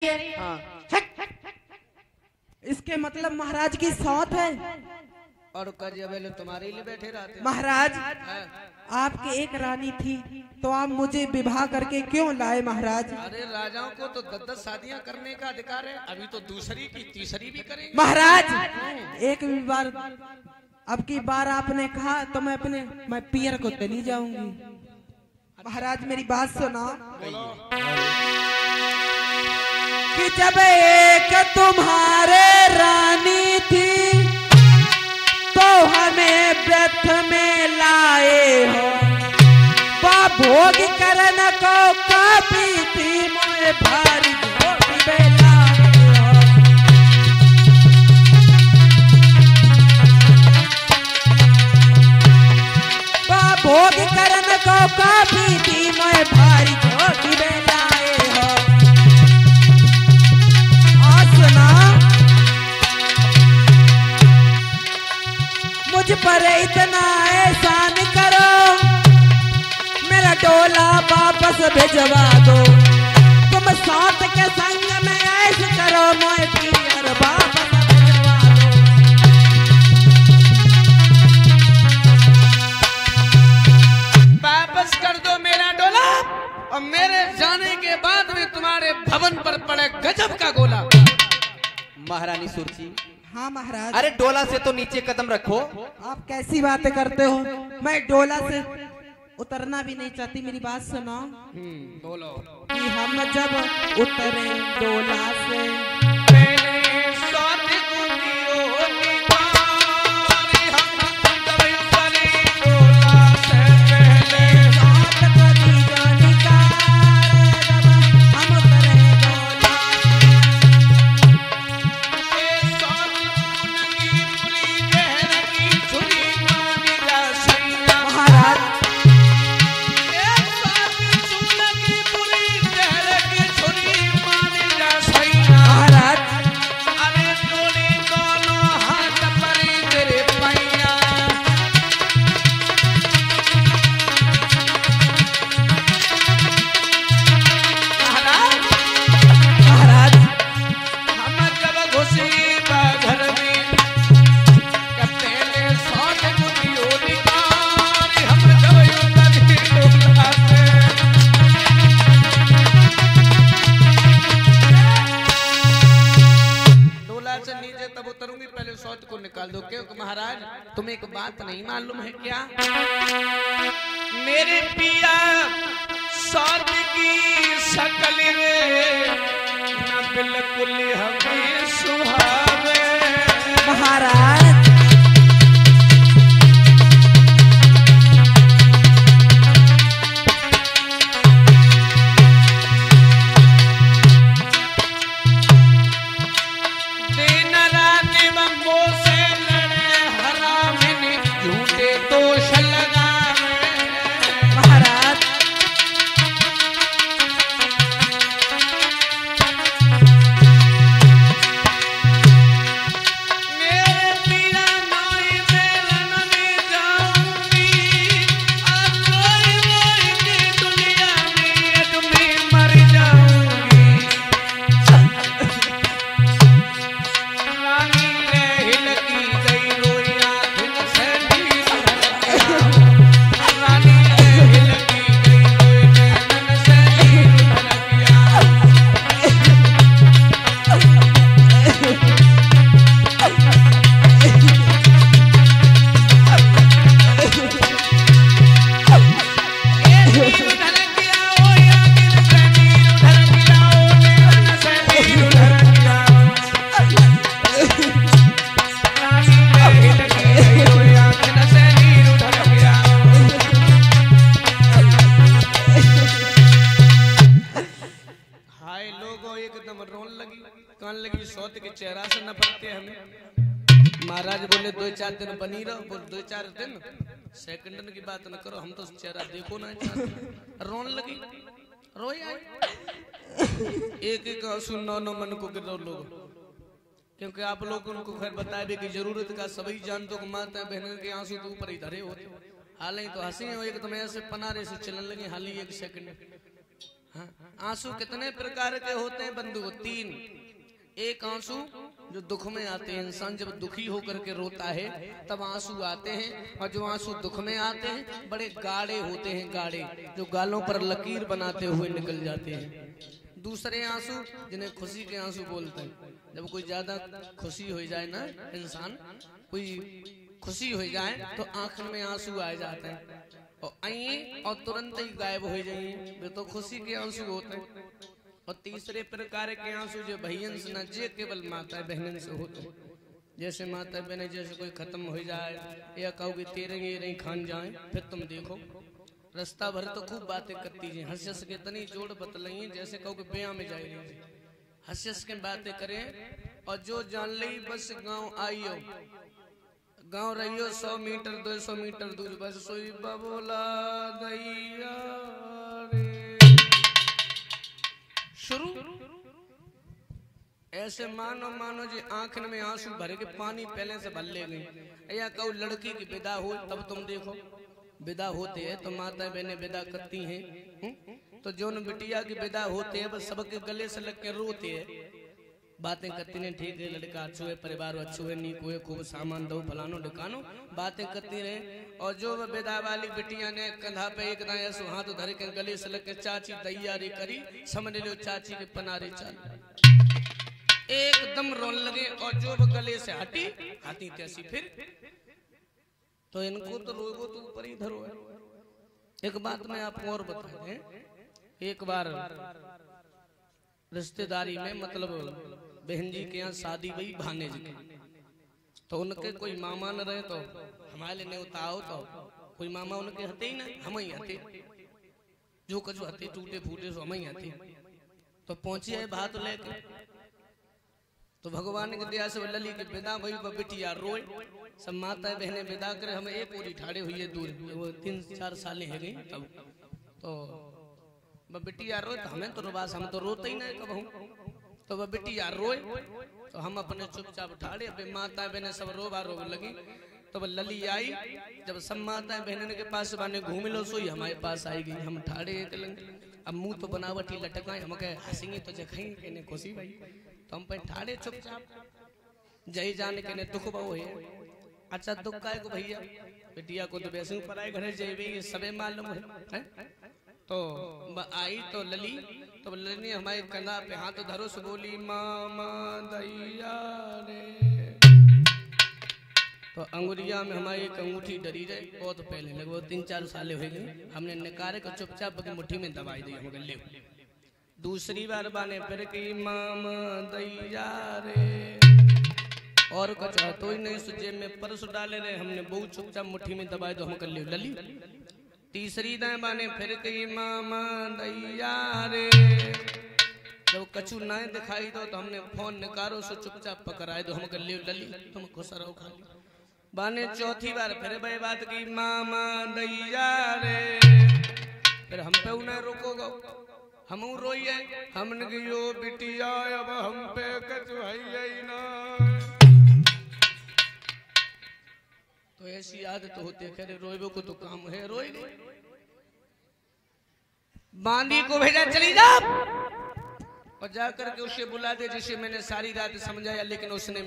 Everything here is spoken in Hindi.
हाँ। इसके मतलब महाराज की सौत है। और कजबेल तुम्हारे लिए बैठे रहते महाराज हैं। आपकी एक रानी थी तो आप मुझे विवाह करके क्यों लाए महाराज? अरे राजाओं को तो 10-10 शादियां करने का अधिकार है, अभी तो दूसरी की तीसरी भी करेंगे महाराज। एक भी बार अब की बार आपने कहा तो मैं पियर को चली जाऊंगी। महाराज मेरी बात सुना कि जब एक तुम्हारे रानी थी तो हमें व्यर्थ में लाए हो, भोग करन को काफी थी मोए भारी भोग बेला भोग करन को काफी थी मोए भारी भोग बेलाए हो। सुना मुझ पर इतना एहसान करो, मेरा डोला वापस भिजवा दो। तुम साथ के संग में ऐसे करो, मोए पियर वापस भिजवा दो। वापस कर दो मेरा डोला, और मेरे जाने के बाद में तुम्हारे भवन पर पड़े गजब का गोला। महारानी सुरची। हाँ महाराज। अरे डोला से तो नीचे कदम रखो। आप कैसी बातें करते हो? मैं डोला से उतरना भी नहीं चाहती। मेरी बात सुनो। बोलो। कि हम जब उतरे डोला से को निकाल दो। क्योंकि महाराज तुम्हें एक बात नहीं मालूम है क्या? मेरे पिया सौत की शकल रे न बिल्कुल हमें सुहावे। महाराज के चेहरा से न पड़ते हमें। महाराज बोले 2-4 दिन बनी रहो। बोल 2-4 दिन सेकंडन की बात न करो, हम तो चेहरा देखो ना चाहते। रोने लगी, रोए आए। एक आंसू 9 मन को गिर लोग, क्योंकि आप लोग उनको खैर बताए की जरूरत का सभी जानते हो। माता बहन के आंसू तो ऊपर ही धरे होते। हाल ही तो हंसी एकदम ऐसे पनारे से चलने लगे। हाल ही 1 सेकंड आंसू कितने प्रकार के होते हैं बंधु? 3। एक आंसू जो दुख में आते हैं, इंसान जब दुखी होकर के रोता है तब आंसू आते हैं, और जो आंसू दुख में आते हैं बड़े गाढ़े होते हैं, गाढ़े जो गालों पर लकीर बनाते हुए निकल जाते हैं। दूसरे आंसू जिन्हें खुशी के आंसू बोलते हैं, जब कोई ज्यादा खुशी हो जाए ना, इंसान कोई खुशी हो जाए तो आंख में आंसू आ जाते हैं और आइए और तुरंत ही गायब हो जाइए, वे तो खुशी के आंसू होते हैं। और तीसरे प्रकार के आंसू जो भैयन से न जे केवल माता बहनन से होते हैं। जैसे माता बहन जैसे कोई खत्म हो जाए या कहोगे तेरे नहीं खान जाए, फिर तुम देखो रास्ता भर तो खूब बातें करती है, हंस के तनी जोड़ बतलाई जैसे कहोगे ब्याह में जाए, हंस के बातें करें। और जो जान ली बस गांव आइयो, गांव रहियो 100 मीटर 200 मीटर दूर, बस सोई बबोला दैया रे शुरू। ऐसे मानो जी आंखन में आंसू भरे के पानी पहले से भर ले गई। या कहूँ लड़की की विदा हो तब तुम देखो, विदा होते है तो माता बहनें विदा करती हैं, तो जो बिटिया की विदा होते है बस सबके गले से लग के रोते है, बातें करती ने, ठीक है लड़का अच्छो है, परिवार अच्छो है, नीको है, खूब सामान दो फलानो ढिकानो, बातें करती रहे। और जो विदा वाली बिटिया ने कंधा पे एक दाएं सो हाथ धर के गले से लग के चाची तैयारी करी, समझ लो चाची के पनारे चाल एकदम रोन लगे। और जो गले से हटी हाथी तैसी फिर, तो इनको तो रोगो तो ऊपर ही धरो है। एक बात मैं आपको और बता दें, एक बार रिश्तेदारी में मतलब बहन जी के यहाँ शादी हुई भाने जी की, तो उनके कोई मामा न रहे तो हमारे न्योता हो, तो कोई मामा उनके हते ही ना, हम ही हते, जो कछु हते टूटे फूटे सो हम ही हते। तो पहुंची है भात लेके, तो भगवान के दया से लली की विदा भई, बिटिया रोए, सब माता बहने विदा करे, हमें एक पूरी ठाड़े हुई है दूर, वो 3-4 साल है गई तब। तो बिटिया रोए तो हमें तो रोबास, हम तो रोते ही नहीं कबहू, तो वह बिटिया रोए तो हम अपने चुपचाप ठाड़े, अपने माता बहने सब रोबा रोब लगी। तो वह लली आई, जब सब माता बहन के पास बाने घूम लो सोई हमारे पास आएगी, हम ठाड़े अब मुंह तो बनावटी लटकाए, हम कहे हंसेंगे तो जखेंगे कहने खुशी भाई, तो हम पे ठाड़े चुपचाप जय जाने कहने दुख बहु है। अच्छा दुख का है को भैया, बिटिया को तो वैसे पराए घर जेबे ये सबे मालूम है। तो आई तो लली, तो लली ने हमारे कंधा पे हाथ धरो से बोली मामा दैया रे, तो अंगुरिया में हमारी एक अंगूठी डरी रही, बहुत पहले लगभग 3-4 साल हो गए, हमने निकारे को चुपचाप मुट्ठी में दबाई दी, हम ले। दूसरी बार बाने फिर की मामा दैया रे, और कुछ तो ही नहीं सुजे में परस डाले रहे, हमने बहुत चुपचाप मुट्ठी में दबाई दो, हम कर ले लली। तीसरी दाएं बाने फिर कही मामा दैया रे, जब कछु ना दिखाई दो तो हमने फोन निकारो सो चुपचाप पकड़ाए दो, हम कर ले लली, तुम खुश रहो खाली। बाने चौथी बार फिर भाई बात की मामा दैया रे, फिर हम पे उन्हें रोकोगे, हम रोइए, हमने की यो बिटिया अब हम पे कछु है ही ना। तो ऐसी आदत होती है, खैर रोइबो को तो काम है, रोई गई। बांदी को भेजा चली जा और जाकर के उसे बुला दे, जिसे मैंने सारी रात समझाया, लेकिन उसने